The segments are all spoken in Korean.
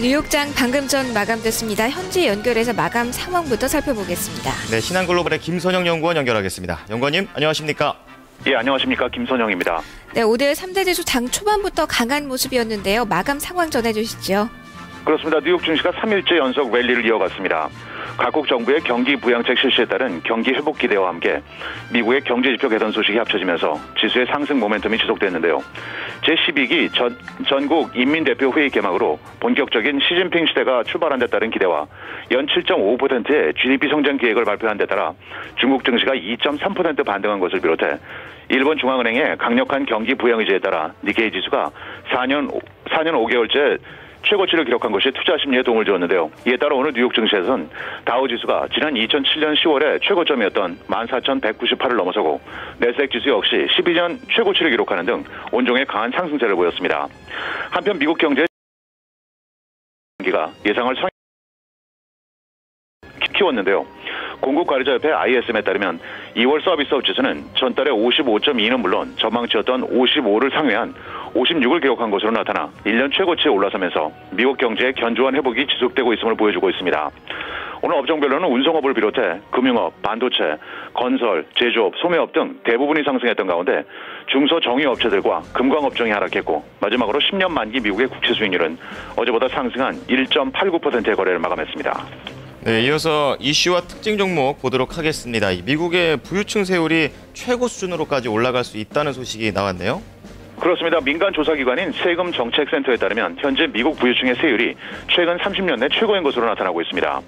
뉴욕장 방금 전 마감됐습니다. 현지 연결해서 마감 상황부터 살펴보겠습니다. 네, 신한글로벌의 김선영 연구원 연결하겠습니다. 연구원님, 안녕하십니까? 예, 안녕하십니까. 김선영입니다. 네, 오늘 3대 지수 장 초반부터 강한 모습이었는데요. 마감 상황 전해주시죠. 그렇습니다. 뉴욕 증시가 3일째 연속 랠리를 이어갔습니다. 각국 정부의 경기 부양책 실시에 따른 경기 회복 기대와 함께 미국의 경제지표 개선 소식이 합쳐지면서 지수의 상승 모멘텀이 지속됐는데요. 제12기 전국 인민대표회의 개막으로 본격적인 시진핑 시대가 출발한 데 따른 기대와 연 7.5%의 GDP 성장 계획을 발표한 데 따라 중국 증시가 2.3% 반등한 것을 비롯해 일본 중앙은행의 강력한 경기 부양 의지에 따라 니케이 지수가 4년 5개월째 최고치를 기록한 것이 투자 심리에 도움을 주었는데요. 이에 따라 오늘 뉴욕 증시에서는 다우 지수가 지난 2007년 10월에 최고점이었던 14,198을 넘어서고 내스닥 지수 역시 12년 최고치를 기록하는 등 온종일 강한 상승세를 보였습니다. 한편 미국 경제의 경기가 예상을 키웠는데요. 공급관리자협회 ISM에 따르면 2월 서비스업 지수는 전달의 55.2는 물론 전망치였던 55를 상회한 56을 기록한 것으로 나타나 1년 최고치에 올라서면서 미국 경제의 견조한 회복이 지속되고 있음을 보여주고 있습니다. 오늘 업종별로는 운송업을 비롯해 금융업, 반도체, 건설, 제조업, 소매업 등 대부분이 상승했던 가운데 중소정유업체들과 금광업종이 하락했고 마지막으로 10년 만기 미국의 국채 수익률은 어제보다 상승한 1.89%의 거래를 마감했습니다. 네, 이어서 이슈와 특징 종목 보도록 하겠습니다. 미국의 부유층 세율이 최고 수준으로까지 올라갈 수 있다는 소식이 나왔네요. 그렇습니다. 민간 조사기관인 세금정책센터에 따르면 현재 미국 부유층의 세율이 최근 30년 내 최고인 것으로 나타나고 있습니다.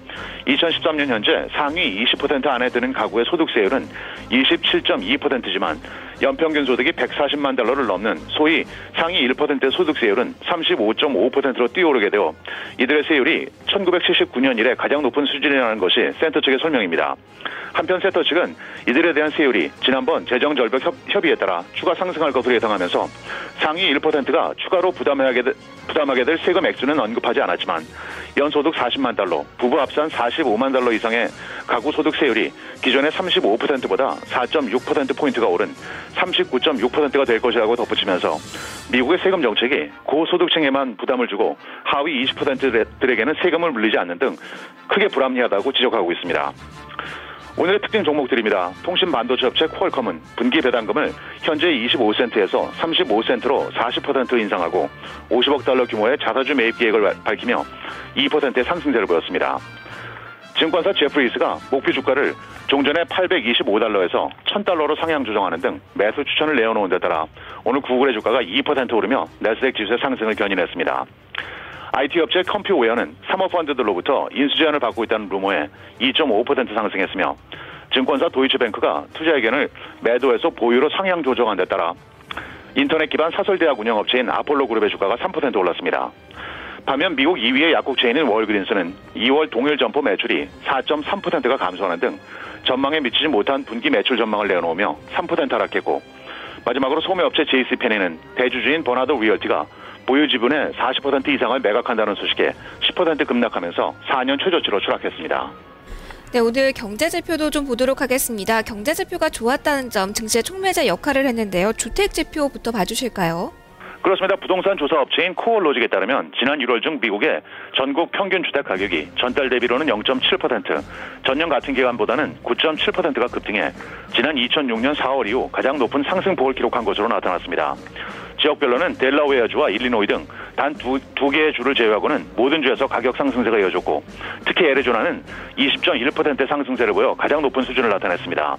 2013년 현재 상위 20% 안에 드는 가구의 소득세율은 27.2%지만 연평균 소득이 140만 달러를 넘는 소위 상위 1%의 소득세율은 35.5%로 뛰어오르게 되어 이들의 세율이 1979년 이래 가장 높은 수준이라는 것이 센터 측의 설명입니다. 한편 센터 측은 이들에 대한 세율이 지난번 재정절벽 협의에 따라 추가 상승할 것으로 예상하면서 상위 1%가 추가로 부담하게 될 세금 액수는 언급하지 않았지만 연소득 40만 달러, 부부 합산 45만 달러 이상의 가구 소득 세율이 기존의 35%보다 4.6%포인트가 오른 39.6%가 될 것이라고 덧붙이면서 미국의 세금 정책이 고소득층에만 부담을 주고 하위 20%들에게는 세금을 물리지 않는 등 크게 불합리하다고 지적하고 있습니다. 오늘의 특징 종목들입니다. 통신 반도체 업체 퀄컴은 분기 배당금을 현재 25센트에서 35센트로 40% 인상하고 50억 달러 규모의 자사주 매입 계획을 밝히며 2%의 상승세를 보였습니다. 증권사 제프리스가 목표 주가를 종전의 825달러에서 1000달러로 상향 조정하는 등 매수 추천을 내어놓은 데 따라 오늘 구글의 주가가 2% 오르며 내스닥 지수의 상승을 견인했습니다. IT 업체 컴퓨웨어는 사모펀드들로부터 인수 제안을 받고 있다는 루머에 2.5% 상승했으며 증권사 도이치뱅크가 투자 의견을 매도해서 보유로 상향 조정한 데 따라 인터넷 기반 사설대학 운영업체인 아폴로그룹의 주가가 3% 올랐습니다. 반면 미국 2위의 약국 체인인 월그린스는 2월 동일 점포 매출이 4.3%가 감소하는 등 전망에 미치지 못한 분기 매출 전망을 내놓으며 3% 하락했고 마지막으로 소매업체 JCPenney는 대주주인 버나드 리얼티가 보유 지분의 40% 이상을 매각한다는 소식에 10% 급락하면서 4년 최저치로 추락했습니다. 네, 오늘 경제지표도 좀 보도록 하겠습니다. 경제지표가 좋았다는 점 증시의 촉매자 역할을 했는데요. 주택지표부터 봐주실까요? 그렇습니다. 부동산 조사 업체인 코어로직에 따르면 지난 1월 중 미국의 전국 평균 주택 가격이 전달 대비로는 0.7%, 전년 같은 기간보다는 9.7%가 급등해 지난 2006년 4월 이후 가장 높은 상승폭을 기록한 것으로 나타났습니다. 지역별로는 델라웨어주와 일리노이 등 단 두 개의 주를 제외하고는 모든 주에서 가격 상승세가 이어졌고 특히 애리조나는 20.1%의 상승세를 보여 가장 높은 수준을 나타냈습니다.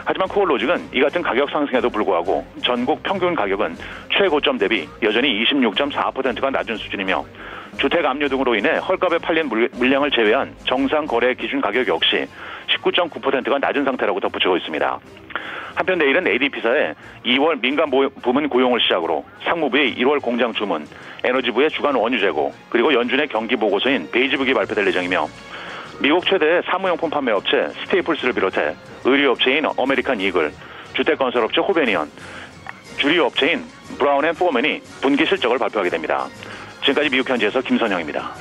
하지만 코어로직은 이 같은 가격 상승에도 불구하고 전국 평균 가격은 최고점 대비 여전히 26.4%가 낮은 수준이며 주택 압류 등으로 인해 헐값에 팔린 물량을 제외한 정상 거래 기준 가격 역시 19.9%가 낮은 상태라고 덧붙이고 있습니다. 한편 내일은 ADP사의 2월 민간 부문 고용을 시작으로 상무부의 1월 공장 주문, 에너지부의 주간 원유 재고, 그리고 연준의 경기 보고서인 베이지북이 발표될 예정이며 미국 최대의 사무용품 판매 업체 스테이플스를 비롯해 의류업체인 어메리칸 이글, 주택건설업체 호베니언, 주류업체인 브라운 앤 포먼이 분기 실적을 발표하게 됩니다. 지금까지 미국 현지에서 김선영입니다.